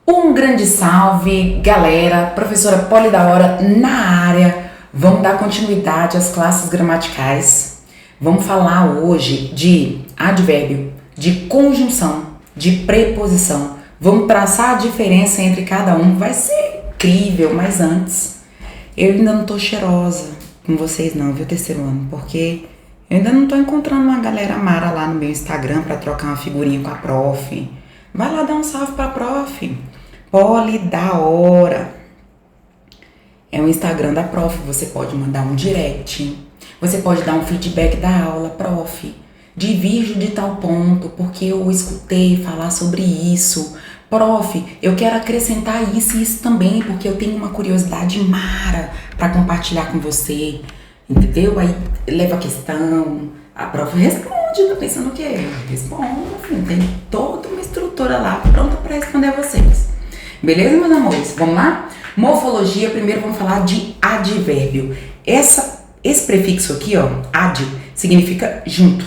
Um grande salve, galera, professora Poli da Hora na área. Vamos dar continuidade às classes gramaticais. Vamos falar hoje de advérbio, de conjunção, de preposição. Vamos traçar a diferença entre cada um. Vai ser incrível, mas antes, eu ainda não tô cheirosa com vocês não, viu, terceiro ano? Porque eu ainda não tô encontrando uma galera mara lá no meu Instagram pra trocar uma figurinha com a prof. Vai lá dar um salve pra prof. Poli da Hora. É o Instagram da prof. Você pode mandar um direct. Você pode dar um feedback da aula, prof. Divirjo de tal ponto, porque eu escutei falar sobre isso. Prof, eu quero acrescentar isso e isso também, porque eu tenho uma curiosidade mara pra compartilhar com você. Entendeu? Aí leva a questão, a prof responde, tá pensando o quê? Responde, enfim, tem toda uma estrutura lá pronta pra responder a vocês. Beleza, meus amores? Vamos lá? Morfologia, primeiro vamos falar de advérbio. Esse prefixo aqui, ó, ad, significa junto,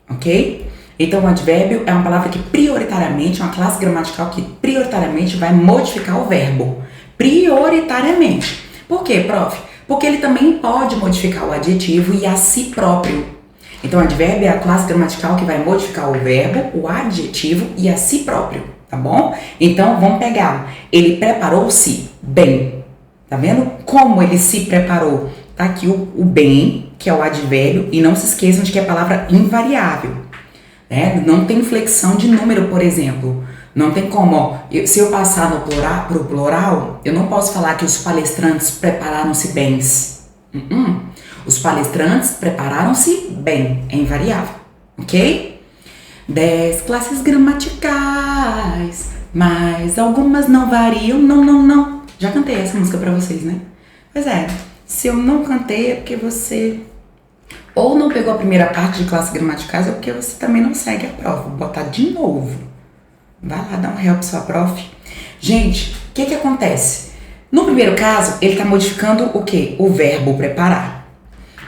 ok? Então, o advérbio é uma palavra que prioritariamente, uma classe gramatical que prioritariamente vai modificar o verbo. Prioritariamente. Por quê, prof? Porque ele também pode modificar o adjetivo e a si próprio. Então, o advérbio é a classe gramatical que vai modificar o verbo, o adjetivo e a si próprio, tá bom? Então, vamos pegar. Ele preparou-se bem. Tá vendo como ele se preparou? Tá aqui o bem, que é o advérbio, e não se esqueçam de que é a palavra invariável. Né? Não tem flexão de número, por exemplo. Não tem como, ó, se eu passar no plural, pro plural, eu não posso falar que os palestrantes prepararam-se bens. Os palestrantes prepararam-se bem, é invariável, ok? 10 classes gramaticais, mas algumas não variam, não. Já cantei essa música pra vocês, né? Pois é, se eu não cantei é porque você ou não pegou a primeira parte de classes gramaticais ou porque você também não segue a prova. Vou botar de novo. Vai lá dar um help sua prof. Gente, o que acontece? No primeiro caso, ele está modificando o quê? O verbo preparar.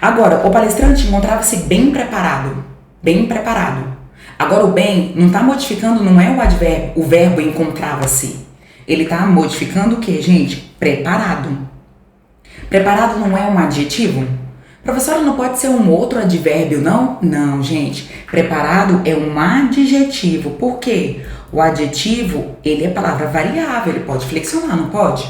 Agora, o palestrante encontrava-se bem preparado. Bem preparado. Agora, o bem não está modificando, não é o advérbio, o verbo encontrava-se. Ele está modificando o quê, gente? Preparado. Preparado não é um adjetivo? Professora, não pode ser um outro advérbio, não? Não, gente. Preparado é um adjetivo. Por quê? O adjetivo, ele é palavra variável, ele pode flexionar, não pode?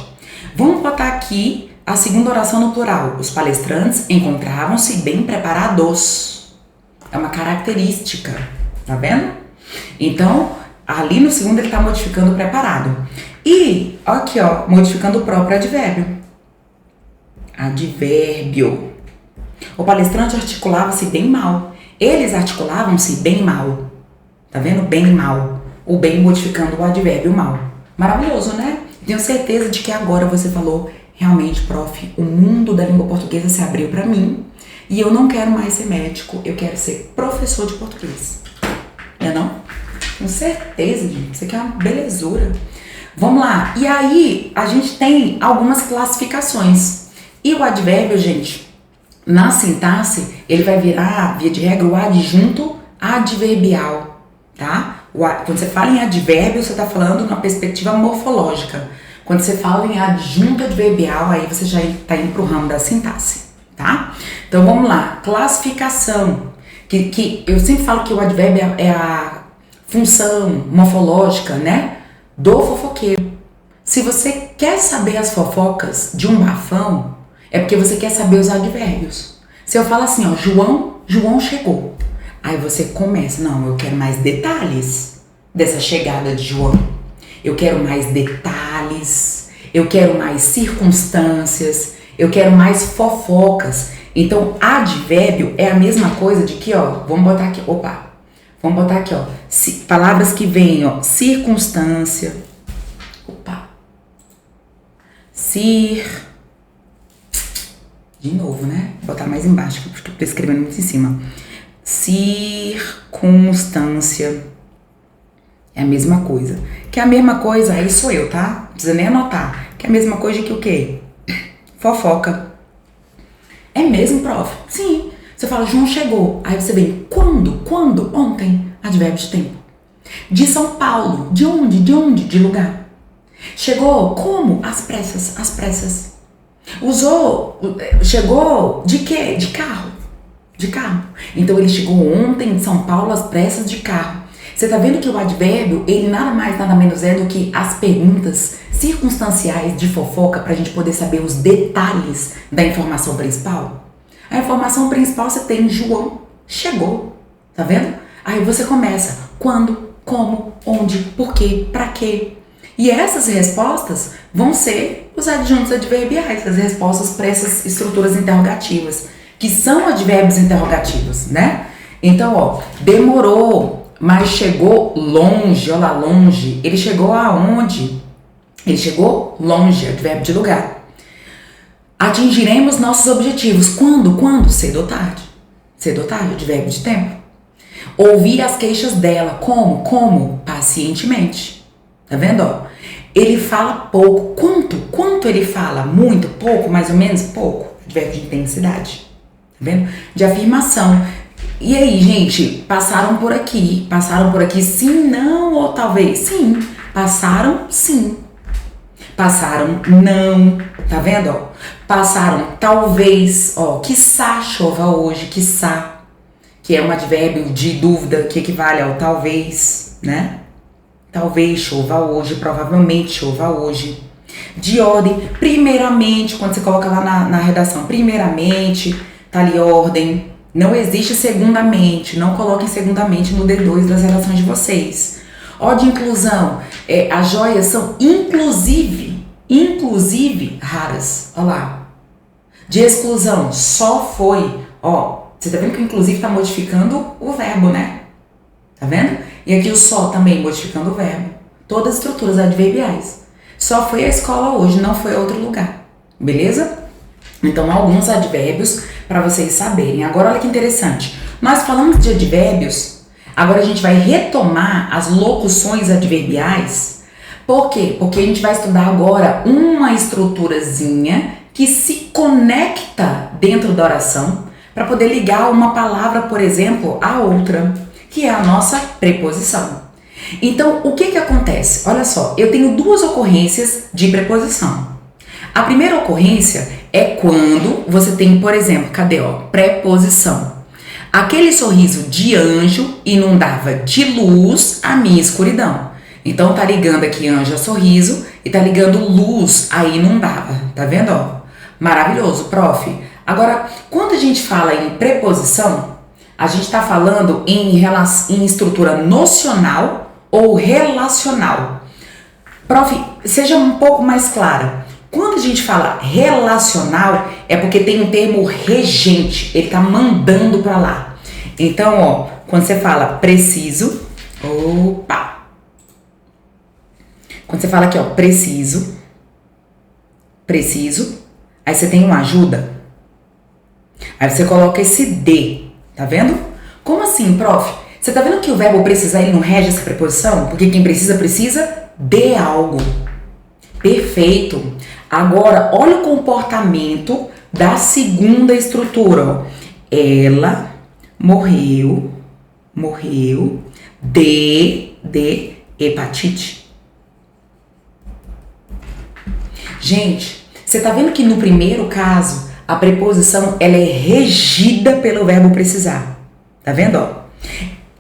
Vamos botar aqui a segunda oração no plural. Os palestrantes encontravam-se bem preparados. É uma característica, tá vendo? Então, ali no segundo ele está modificando o preparado. E, aqui ó, modificando o próprio advérbio. Advérbio. O palestrante articulava-se bem mal. Eles articulavam-se bem mal. Tá vendo? Bem mal. O bem modificando o advérbio mal. Maravilhoso, né? Tenho certeza de que agora você falou, realmente, prof, o mundo da língua portuguesa se abriu pra mim e eu não quero mais ser médico, eu quero ser professor de português. Não é não? Tenho certeza, gente. Isso aqui é uma belezura. Vamos lá. E aí, a gente tem algumas classificações. E o advérbio, gente, na sintaxe, ele vai virar, via de regra, o adjunto adverbial, tá? Quando você fala em advérbio, você está falando numa perspectiva morfológica. Quando você fala em adjunto adverbial, aí você já está indo para o ramo da sintaxe, tá? Então vamos lá, classificação. Que eu sempre falo que o advérbio é a função morfológica, né, do fofoqueiro. Se você quer saber as fofocas de um bafão, é porque você quer saber os advérbios. Se eu falo assim, ó, João chegou. Aí você começa, não, eu quero mais detalhes dessa chegada de João. Eu quero mais detalhes, eu quero mais circunstâncias, eu quero mais fofocas. Então, advérbio é a mesma coisa de que, ó, vamos botar aqui, ó, palavras que vêm, ó, circunstância, de novo, né? Vou botar mais embaixo, porque eu tô escrevendo muito em cima. Circunstância. É a mesma coisa. Que é a mesma coisa, aí sou eu, tá? Não precisa nem anotar. Que é a mesma coisa que o quê? Fofoca. É mesmo, prof? Sim. Você fala, João chegou. Aí você vem, quando? Ontem. Advérbio de tempo. De São Paulo. De onde? De lugar. Chegou como? Às pressas, às pressas. Chegou de quê? De carro. De carro. Então ele chegou ontem de São Paulo às pressas de carro. Você tá vendo que o advérbio, ele nada mais, nada menos é do que as perguntas circunstanciais de fofoca pra gente poder saber os detalhes da informação principal? A informação principal você tem: João chegou. Tá vendo? Aí você começa: quando, como, onde, por quê, pra quê? E essas respostas vão ser os adjuntos adverbiais, as respostas para essas estruturas interrogativas, que são advérbios interrogativos, né? Então, ó, demorou, mas chegou longe, olha lá, longe. Ele chegou aonde? Ele chegou longe, advérbio de lugar. Atingiremos nossos objetivos. Quando? Quando? Cedo ou tarde. Cedo ou tarde, advérbio de tempo. Ouvir as queixas dela. Como? Como? Pacientemente. Tá vendo, ó? Ele fala pouco. Quanto? Quanto ele fala? Muito? Pouco? Mais ou menos? Pouco. Advérbio de intensidade. Tá vendo? De afirmação. E aí, gente? Passaram por aqui. Passaram por aqui sim, não ou talvez? Sim. Passaram sim. Passaram não. Tá vendo, ó? Passaram talvez, ó. Quiçá chova hoje. Quiçá. Que é um advérbio de dúvida que equivale ao talvez, né? Talvez chova hoje, provavelmente chova hoje. De ordem, primeiramente, quando você coloca lá na redação, primeiramente, tá ali ordem. Não existe segundamente, não coloquem segundamente no D2 das redações de vocês. Ó, de inclusão, as joias são inclusive raras, ó lá. De exclusão, só foi, ó, você tá vendo que o inclusive tá modificando o verbo, né? Tá vendo? E aqui o só também modificando o verbo. Todas as estruturas adverbiais. Só foi a escola hoje, não foi a outro lugar. Beleza? Então, alguns advérbios para vocês saberem. Agora, olha que interessante. Nós falamos de advérbios, agora a gente vai retomar as locuções adverbiais. Por quê? Porque a gente vai estudar agora uma estruturazinha que se conecta dentro da oração para poder ligar uma palavra, por exemplo, à outra, que é a nossa preposição. Então, o que acontece? Olha só, eu tenho duas ocorrências de preposição. A primeira ocorrência é quando você tem, por exemplo, cadê, ó, preposição. Aquele sorriso de anjo inundava de luz a minha escuridão. Então, tá ligando aqui anjo a sorriso e tá ligando luz a inundava. Tá vendo, ó? Maravilhoso, prof. Agora, quando a gente fala em preposição, a gente está falando em estrutura nocional ou relacional. Prof, seja um pouco mais clara. Quando a gente fala relacional, é porque tem um termo regente, ele está mandando para lá. Então, ó, quando você fala preciso, opa. Quando você fala aqui, ó, preciso, aí você tem uma ajuda. Aí você coloca esse de, tá vendo? Como assim, prof? Você tá vendo que o verbo precisar, ele não rege essa preposição? Porque quem precisa, precisa de algo. Perfeito. Agora, olha o comportamento da segunda estrutura, ó. Ela morreu de hepatite. Gente, você tá vendo que no primeiro caso, a preposição, ela é regida pelo verbo precisar. Tá vendo, ó?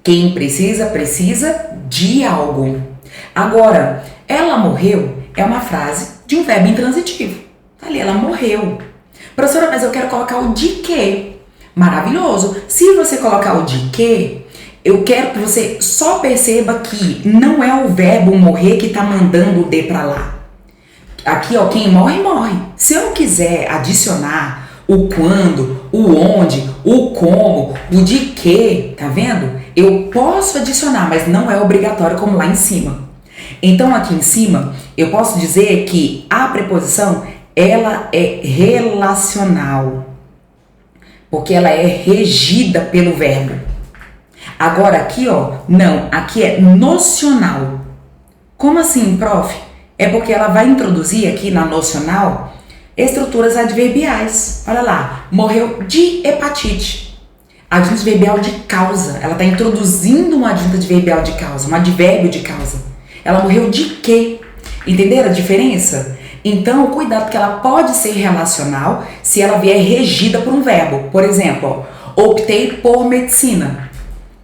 Quem precisa, precisa de algo. Agora, ela morreu é uma frase de um verbo intransitivo. Tá ali, ela morreu. Professora, mas eu quero colocar o de quê? Maravilhoso. Se você colocar o de quê, eu quero que você só perceba que não é o verbo morrer que tá mandando o de pra lá. Aqui, ó, quem morre, morre. Se eu quiser adicionar o quando, o onde, o como, o de que, tá vendo? Eu posso adicionar, mas não é obrigatório como lá em cima. Então, aqui em cima, eu posso dizer que a preposição, ela é relacional, porque ela é regida pelo verbo. Agora aqui, ó, não, aqui é nocional. Como assim, prof? É porque ela vai introduzir aqui na nocional estruturas adverbiais. Olha lá, morreu de hepatite. Adjunto adverbial de causa. Ela está introduzindo um adjunto adverbial de causa, um advérbio de causa. Ela morreu de quê? Entenderam a diferença? Então, cuidado, que ela pode ser relacional se ela vier regida por um verbo. Por exemplo, ó, optei por medicina.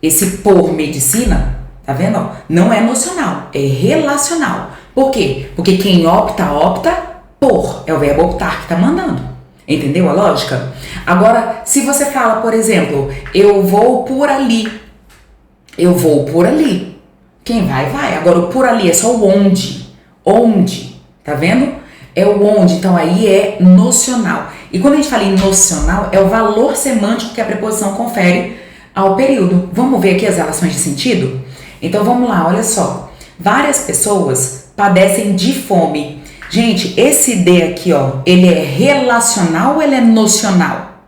Esse por medicina, tá vendo? Ó, não é nocional, é relacional. Por quê? Porque quem opta, opta por. É o verbo optar que tá mandando. Entendeu a lógica? Agora, se você fala, por exemplo, eu vou por ali. Eu vou por ali. Quem vai, vai. Agora, o por ali é só o onde. Onde. Tá vendo? É o onde. Então, aí é nocional. E quando a gente fala em nocional, é o valor semântico que a preposição confere ao período. Vamos ver aqui as relações de sentido? Então, vamos lá. Olha só. Várias pessoas padecem de fome. Gente, esse D aqui, ó, ele é relacional ou ele é nocional?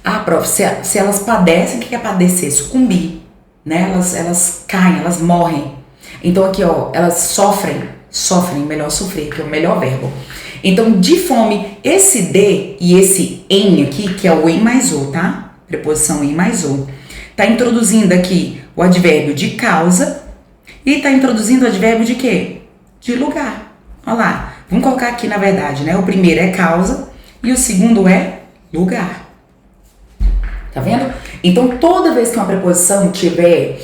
Ah, prof, se elas padecem, o que é padecer? Sucumbir, né? Elas caem, elas morrem. Então aqui, ó, elas sofrem, melhor sofrer, que é o melhor verbo. Então, de fome, esse D e esse em aqui, que é o em mais o, tá? Preposição em mais o, tá introduzindo aqui o advérbio de causa e tá introduzindo o advérbio de quê? De lugar. Olha lá, vamos colocar aqui na verdade, né? O primeiro é causa e o segundo é lugar. Tá vendo? Então, toda vez que uma preposição tiver,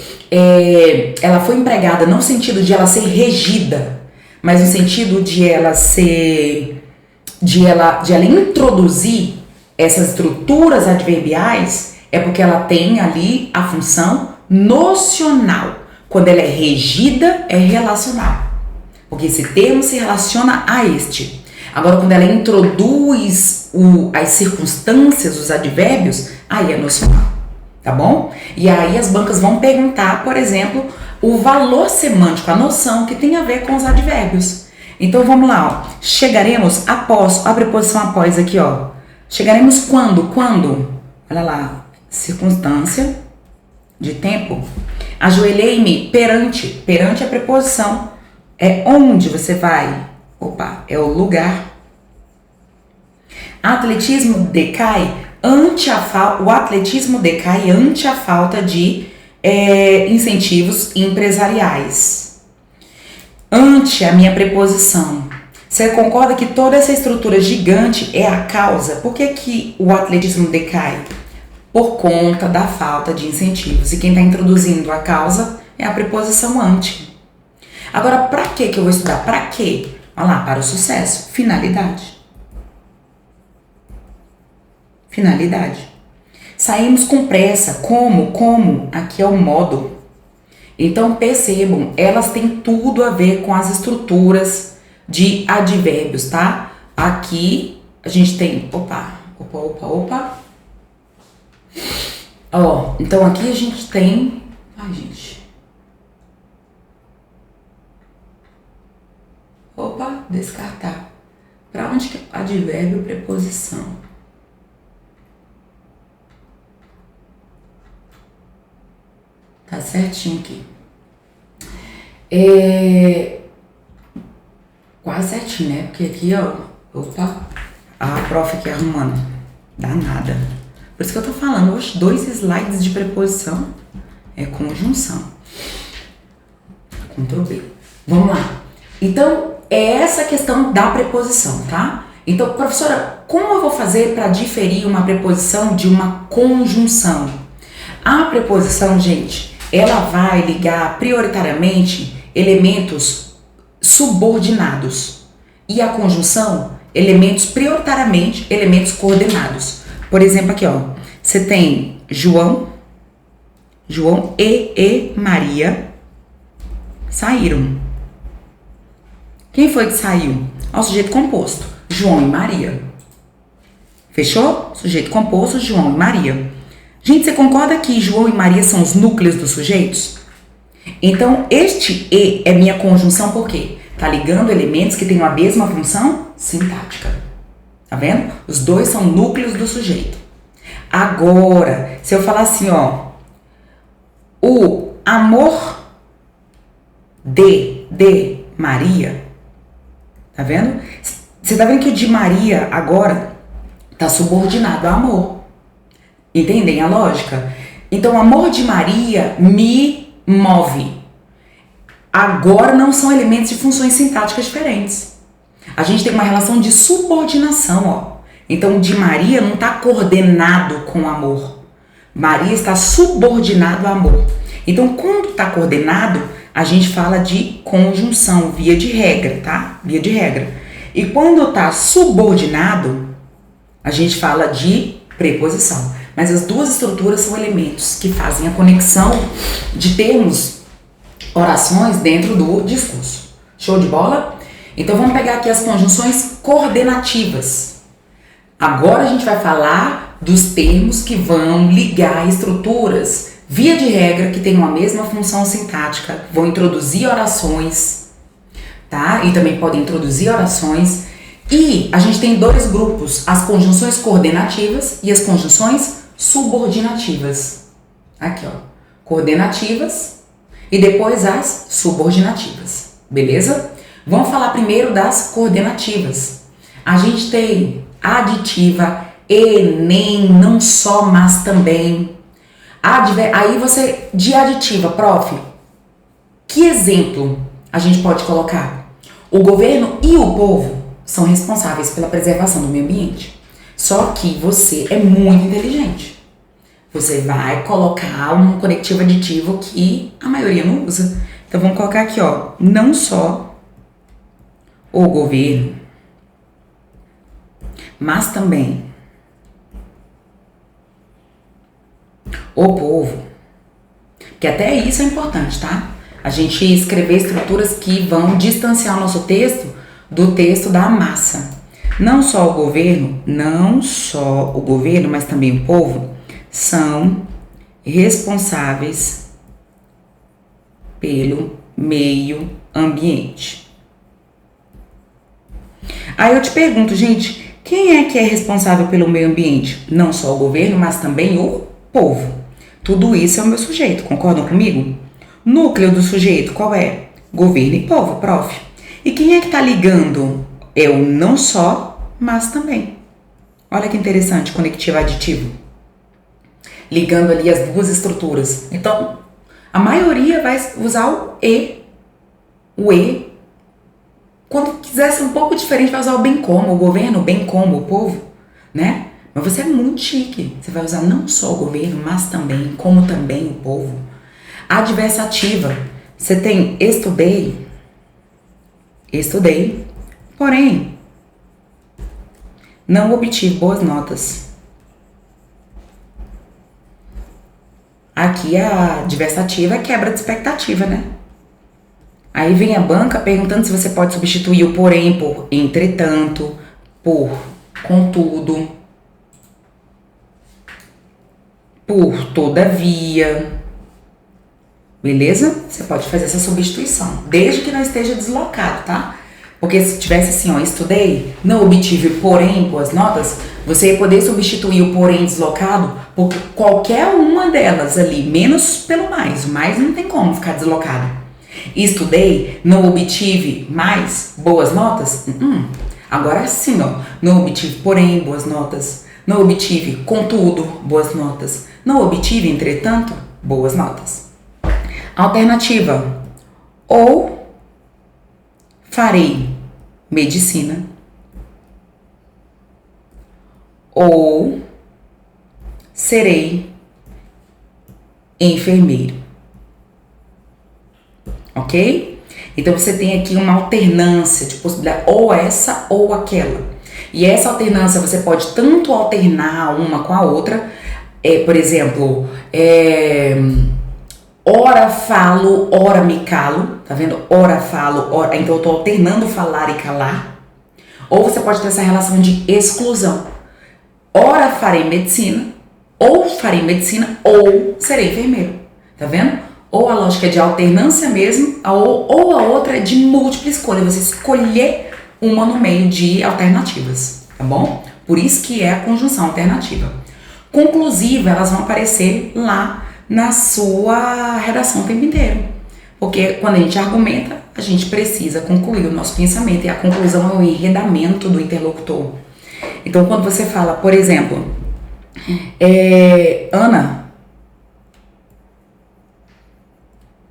ela foi empregada não no sentido de ela ser regida, mas no sentido de ela introduzir essas estruturas adverbiais, é porque ela tem ali a função nocional. Quando ela é regida, é relacional. Porque esse termo se relaciona a este. Agora, quando ela introduz as circunstâncias, os advérbios, aí é nocional, tá bom? E aí as bancas vão perguntar, por exemplo, o valor semântico, a noção que tem a ver com os advérbios. Então, vamos lá, ó. Chegaremos após, a preposição após aqui, ó. Chegaremos quando? Quando? Olha lá, circunstância de tempo. Ajoelhei-me perante a preposição. É onde você vai. Opa, é o lugar. Atletismo decai ante a falta. O atletismo decai ante a falta de incentivos empresariais. Ante a minha preposição. Você concorda que toda essa estrutura gigante é a causa? Por que o atletismo decai? Por conta da falta de incentivos. E quem está introduzindo a causa é a preposição ante. Agora, para que eu vou estudar? Para quê? Olha lá, para o sucesso. Finalidade. Finalidade. Saímos com pressa. Como? Aqui é o modo. Então, percebam, elas têm tudo a ver com as estruturas de advérbios, tá? Aqui, a gente tem... Opa. Ó, então aqui a gente tem... Ai, gente... Opa, descartar. Para onde que é advérbio, preposição? Tá certinho aqui. Quase certinho, né? Porque aqui, ó, opa, a prof aqui arrumando. Danada. Por isso que eu tô falando, hoje 2 slides de preposição é conjunção. Ctrl B. Vamos lá. Então, é essa questão da preposição, tá? Então, professora, como eu vou fazer para diferir uma preposição de uma conjunção? A preposição, gente, ela vai ligar prioritariamente elementos subordinados. E a conjunção, prioritariamente, elementos coordenados. Por exemplo, aqui, ó, você tem João e Maria saíram. Quem foi que saiu? Ó, o sujeito composto, João e Maria. Fechou? Sujeito composto, João e Maria. Gente, você concorda que João e Maria são os núcleos dos sujeitos? Então, este e é minha conjunção por quê? Tá ligando elementos que têm a mesma função sintática. Tá vendo? Os dois são núcleos do sujeito. Agora, se eu falar assim, ó, o amor de Maria, tá vendo? Você tá vendo que o de Maria agora tá subordinado ao amor. Entendem a lógica? Então, o amor de Maria me move. agora não são elementos de funções sintáticas diferentes. A gente tem uma relação de subordinação, ó. Então, de Maria não está coordenado com amor. Maria está subordinado a amor. Então, quando está coordenado, a gente fala de conjunção, via de regra, tá? Via de regra. E quando está subordinado, a gente fala de preposição. Mas as duas estruturas são elementos que fazem a conexão de termos, orações dentro do discurso. Show de bola? Então vamos pegar aqui as conjunções coordenativas. Agora a gente vai falar dos termos que vão ligar estruturas, via de regra, que tenham a mesma função sintática, vão introduzir orações, tá? E também podem introduzir orações. E a gente tem dois grupos, as conjunções coordenativas e as conjunções subordinativas. Aqui, ó, coordenativas e depois as subordinativas, beleza? Vamos falar primeiro das coordenativas. A gente tem aditiva, e, nem, não só, mas também. Aí você, de aditiva, prof, que exemplo a gente pode colocar? O governo e o povo são responsáveis pela preservação do meio ambiente. Só que você é muito inteligente. Você vai colocar um conectivo aditivo que a maioria não usa. Então vamos colocar aqui, ó, não só o governo, mas também o povo. Que até isso é importante, tá? A gente escrever estruturas que vão distanciar o nosso texto do texto da massa. Não só o governo, mas também o povo são responsáveis pelo meio ambiente. Aí eu te pergunto, gente, quem é que é responsável pelo meio ambiente? Não só o governo, mas também o povo. Tudo isso é o meu sujeito, concordam comigo? Núcleo do sujeito, qual é? Governo e povo, prof. E quem é que tá ligando? É o não só, mas também. Olha que interessante, conectivo aditivo. Ligando ali as duas estruturas. Então, a maioria vai usar o e. O e. Quando quiser ser um pouco diferente, vai usar o bem como, o governo, bem como, o povo, né? Mas você é muito chique. Você vai usar não só o governo, mas também, como também o povo. Adversativa. Você tem estudei, porém, não obtive boas notas. Aqui a adversativa é quebra de expectativa, né? Aí vem a banca perguntando se você pode substituir o porém por entretanto, por contudo, por todavia. Beleza? Você pode fazer essa substituição, desde que não esteja deslocado, tá? Porque se tivesse assim, ó, estudei, não obtive porém boas notas, você ia poder substituir o porém deslocado por qualquer uma delas ali, menos pelo mais. O mais não tem como ficar deslocado. Estudei, não obtive mais boas notas? Agora sim, ó, não obtive porém boas notas, não obtive contudo boas notas, não obtive entretanto boas notas. Alternativa: ou farei medicina, ou serei enfermeiro. Ok? Então você tem aqui uma alternância de possibilidade, ou essa ou aquela. E essa alternância você pode tanto alternar uma com a outra, por exemplo, ora falo, ora me calo, tá vendo? Ora falo, ora, então eu tô alternando falar e calar. Ou você pode ter essa relação de exclusão. Ora farei medicina, ou serei enfermeiro. Tá vendo? Ou a lógica é de alternância mesmo, ou a outra é de múltipla escolha. Você escolher uma no meio de alternativas, tá bom? Por isso que é a conjunção alternativa. Conclusiva, elas vão aparecer lá na sua redação o tempo inteiro. Porque quando a gente argumenta, a gente precisa concluir o nosso pensamento. E a conclusão é o enredamento do interlocutor. Então, quando você fala, por exemplo, Ana,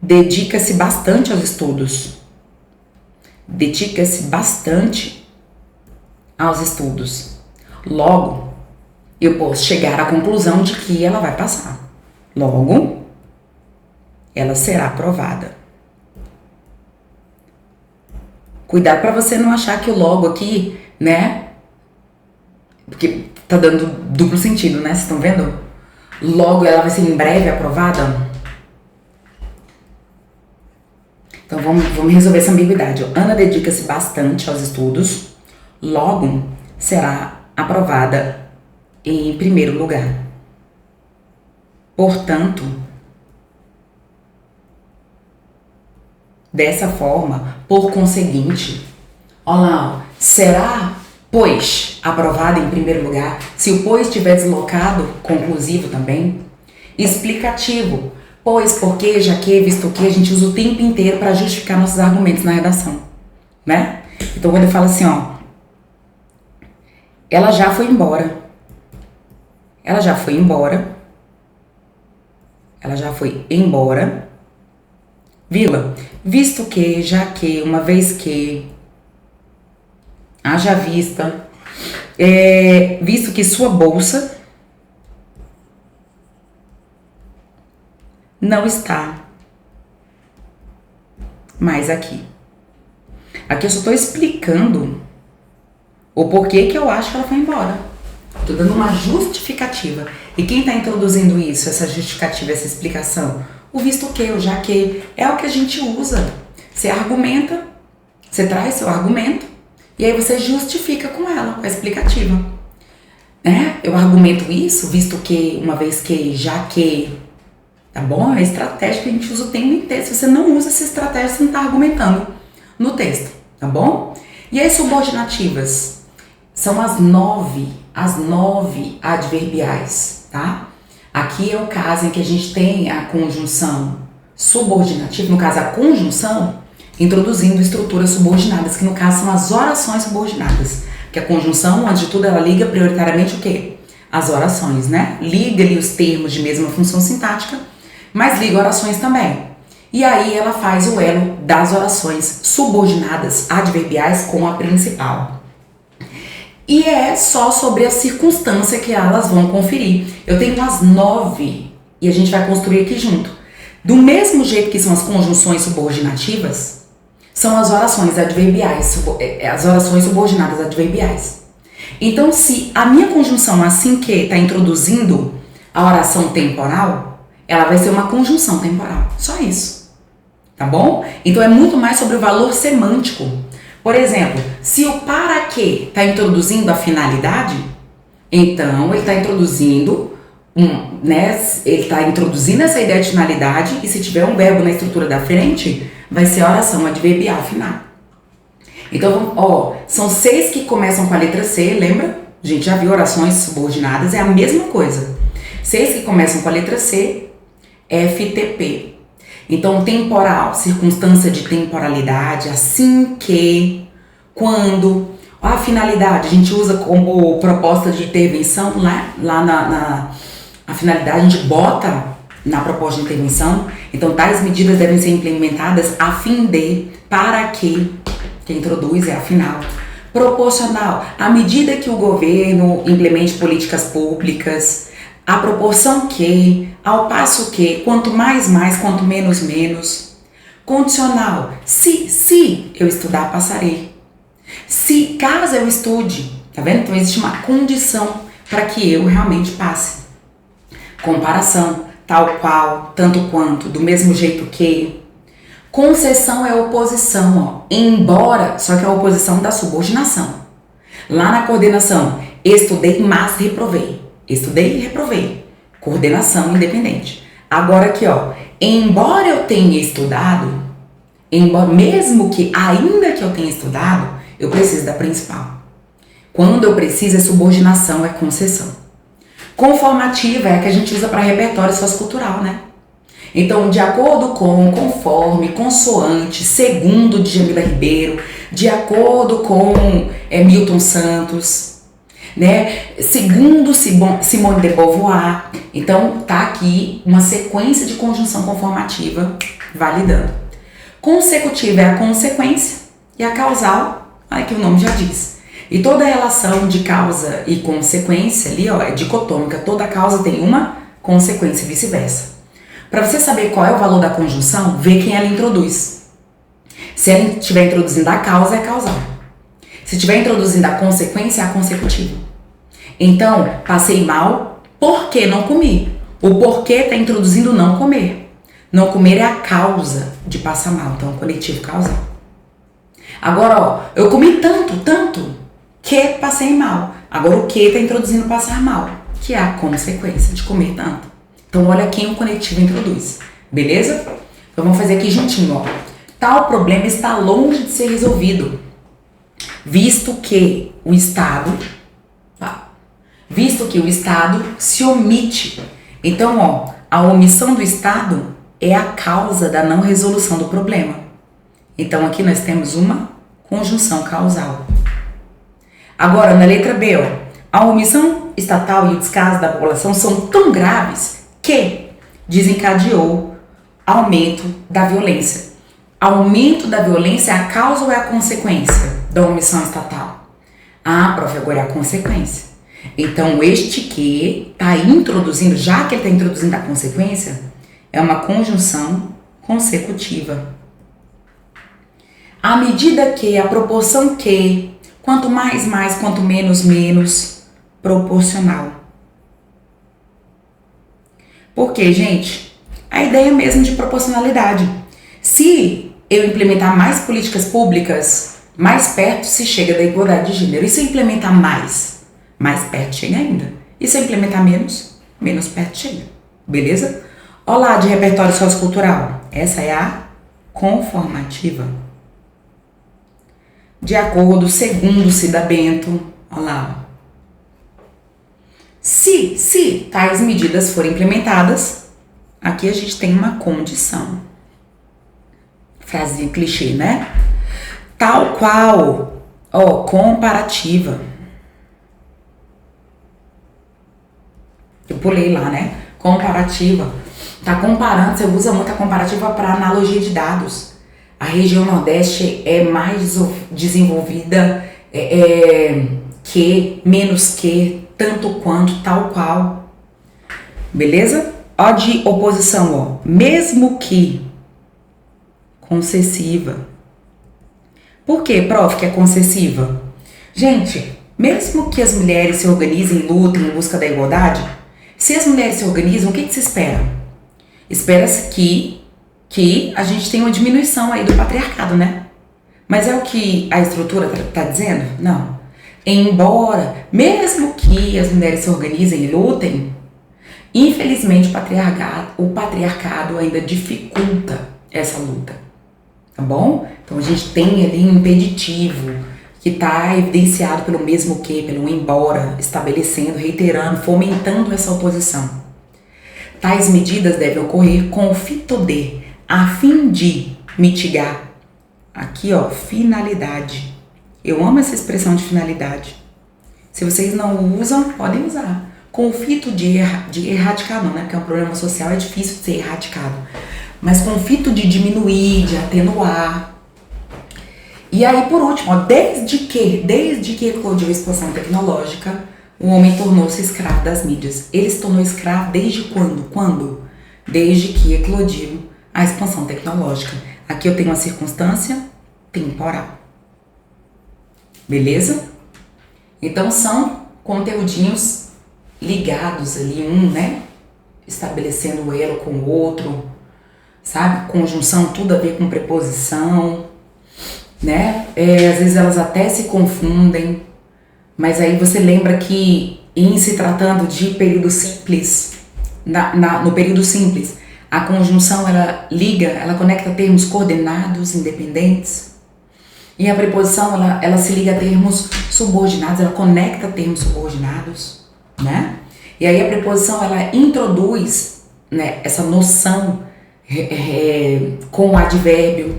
dedica-se bastante aos estudos. Dedica-se bastante aos estudos. Logo, eu posso chegar à conclusão de que ela vai passar. Logo, ela será aprovada. Cuidado para você não achar que o logo aqui, né? Porque tá dando duplo sentido, né? Vocês estão vendo? Logo ela vai ser em breve aprovada. Então vamos resolver essa ambiguidade. Ana dedica-se bastante aos estudos. Logo será aprovada em primeiro lugar. Portanto, dessa forma, por conseguinte, olha lá, será, pois, aprovada em primeiro lugar. Se o pois estiver deslocado, conclusivo também. Explicativo, pois, porque, já que, visto que, a gente usa o tempo inteiro para justificar nossos argumentos na redação, né? Então, quando eu falo assim, ó, ela já foi embora. Ela já foi embora. Ela já foi embora. Vírgula. Visto que, já que, uma vez que, haja vista, visto que sua bolsa não está mais aqui. Aqui eu só estou explicando o porquê que eu acho que ela foi embora. Estou dando uma justificativa. E quem está introduzindo isso, essa justificativa, essa explicação? O visto que, o já que, é o que a gente usa. Você argumenta, você traz seu argumento, e aí você justifica com ela, com a explicativa. Né? Eu argumento isso, visto que, uma vez que, já que, tá bom? É a estratégia que a gente usa o tempo inteiro. Se você não usa essa estratégia, você não está argumentando no texto, tá bom? E as subordinativas? São as nove adverbiais, tá? Aqui é o caso em que a gente tem a conjunção subordinativa, no caso a conjunção, introduzindo estruturas subordinadas, que no caso são as orações subordinadas. Que a conjunção, antes de tudo, ela liga prioritariamente o quê? As orações, né? Liga-lhe os termos de mesma função sintática, mas liga orações também. E aí ela faz o elo das orações subordinadas adverbiais com a principal. E é só sobre a circunstância que elas vão conferir. Eu tenho umas 9 e a gente vai construir aqui junto. Do mesmo jeito que são as conjunções subordinativas, são as orações adverbiais, as orações subordinadas adverbiais. Então, se a minha conjunção assim que está introduzindo a oração temporal, ela vai ser uma conjunção temporal. Só isso. Tá bom? Então é muito mais sobre o valor semântico. Por exemplo, se o para que está introduzindo a finalidade, então ele está introduzindo ele está introduzindo essa ideia de finalidade, e se tiver um verbo na estrutura da frente, vai ser a oração adverbial final. Então, ó, são 6 que começam com a letra C, lembra? A gente já viu orações subordinadas, é a mesma coisa. 6 que começam com a letra C, FTP. Então, temporal, circunstância de temporalidade, assim que, quando. A finalidade, a gente usa como proposta de intervenção, a finalidade a gente bota na proposta de intervenção. Então, tais medidas devem ser implementadas a fim de, para que introduz é a final. Proporcional, à medida que o governo implemente políticas públicas, à proporção que, ao passo que, quanto mais, quanto menos, menos. Condicional, se eu estudar, passarei. Se, caso eu estude, tá vendo? Então existe uma condição para que eu realmente passe. Comparação, tal qual, tanto quanto, do mesmo jeito que. Concessão é oposição, ó. Embora, só que é a oposição da subordinação. Lá na coordenação, estudei, mas reprovei. Estudei e reprovei. Coordenação independente. Agora aqui, ó, embora eu tenha estudado, mesmo que, ainda que eu tenha estudado, eu preciso da principal. Quando eu preciso, é subordinação, é concessão. Conformativa é a que a gente usa para repertório sociocultural, né? Então, de acordo com, conforme, consoante, segundo de Jamila Ribeiro, de acordo com Milton Santos, né? Segundo Simone de Beauvoir. Então, tá aqui uma sequência de conjunção conformativa validando. Consecutiva é a consequência e a causal, aí que o nome já diz. E toda relação de causa e consequência ali, ó, é dicotômica. Toda causa tem uma consequência e vice-versa. Para você saber qual é o valor da conjunção, vê quem ela introduz. Se ela estiver introduzindo a causa, é causal. Se estiver introduzindo a consequência, é a consecutiva. Então, passei mal porque não comi. O porquê está introduzindo não comer. Não comer é a causa de passar mal. Então, conectivo causal. Agora, ó, eu comi tanto que passei mal. Agora, o que está introduzindo passar mal, que é a consequência de comer tanto. Então, olha quem o conectivo introduz. Beleza? Então, vamos fazer aqui juntinho, ó. Tal problema está longe de ser resolvido, visto que o Estado se omite. Então, ó, a omissão do Estado é a causa da não resolução do problema. Então, aqui nós temos uma conjunção causal. Agora, na letra B, ó, a omissão estatal e o descaso da população são tão graves que desencadeou aumento da violência. Aumento da violência é a causa ou é a consequência da omissão estatal? Ah, prof, agora é a consequência. Então, este que está introduzindo, já que ele está introduzindo a consequência, é uma conjunção consecutiva. À medida que, a proporção que, quanto mais, quanto menos, proporcional. Por quê, gente? A ideia mesmo de proporcionalidade. Se eu implementar mais políticas públicas, mais perto se chega da igualdade de gênero. E se eu implementar mais perto chega ainda. E se eu implementar menos perto chega. Beleza? Olha lá, de repertório sociocultural. Essa é a conformativa. De acordo, segundo Cida Bento, olha lá. Se tais medidas forem implementadas, aqui a gente tem uma condição. Frasinha clichê, né? Tal qual, ó, comparativa. Eu pulei lá, né? Comparativa. Tá comparando, você usa muito a comparativa para analogia de dados. A região Nordeste é mais desenvolvida que, menos que, tanto quanto, tal qual. Beleza? Ó de oposição, ó. Mesmo que. Concessiva. Por que, prof, que é concessiva? Gente, mesmo que as mulheres se organizem e lutem em busca da igualdade, se as mulheres se organizam, o que se espera? Espera-se que a gente tenha uma diminuição aí do patriarcado, né? Mas é o que a estrutura tá dizendo? Não. Embora, mesmo que as mulheres se organizem e lutem, infelizmente o patriarcado ainda dificulta essa luta. Tá bom? Então a gente tem ali um impeditivo que está evidenciado pelo mesmo que, pelo embora, estabelecendo, reiterando, fomentando essa oposição. Tais medidas devem ocorrer com o fito de, a fim de mitigar. Aqui, ó, finalidade. Eu amo essa expressão de finalidade. Se vocês não usam, podem usar. Com o fito de erradicar, não, né? Porque é um problema social, é difícil de ser erradicado. Mas com o fito de diminuir, de atenuar. E aí, por último, ó, desde que eclodiu a expansão tecnológica, o homem tornou-se escravo das mídias. Ele se tornou escravo desde quando? Quando? Desde que eclodiu a expansão tecnológica. Aqui eu tenho uma circunstância temporal. Beleza? Então, são conteúdinhos ligados ali, né? Estabelecendo o elo com o outro, sabe? Conjunção, tudo a ver com preposição, né? Às vezes elas até se confundem, mas aí você lembra que em se tratando de período simples, no período simples, a conjunção ela liga, ela conecta termos coordenados, independentes, e a preposição ela se liga a termos subordinados, ela conecta termos subordinados, né? E aí a preposição ela introduz, né, essa noção com o advérbio.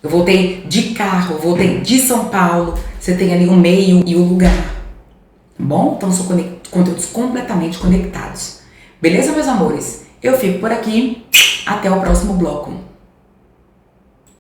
Eu voltei de carro, eu voltei de São Paulo, você tem ali o meio e o lugar, tá bom? Então são conteúdos completamente conectados. Beleza, meus amores? Eu fico por aqui, até o próximo bloco.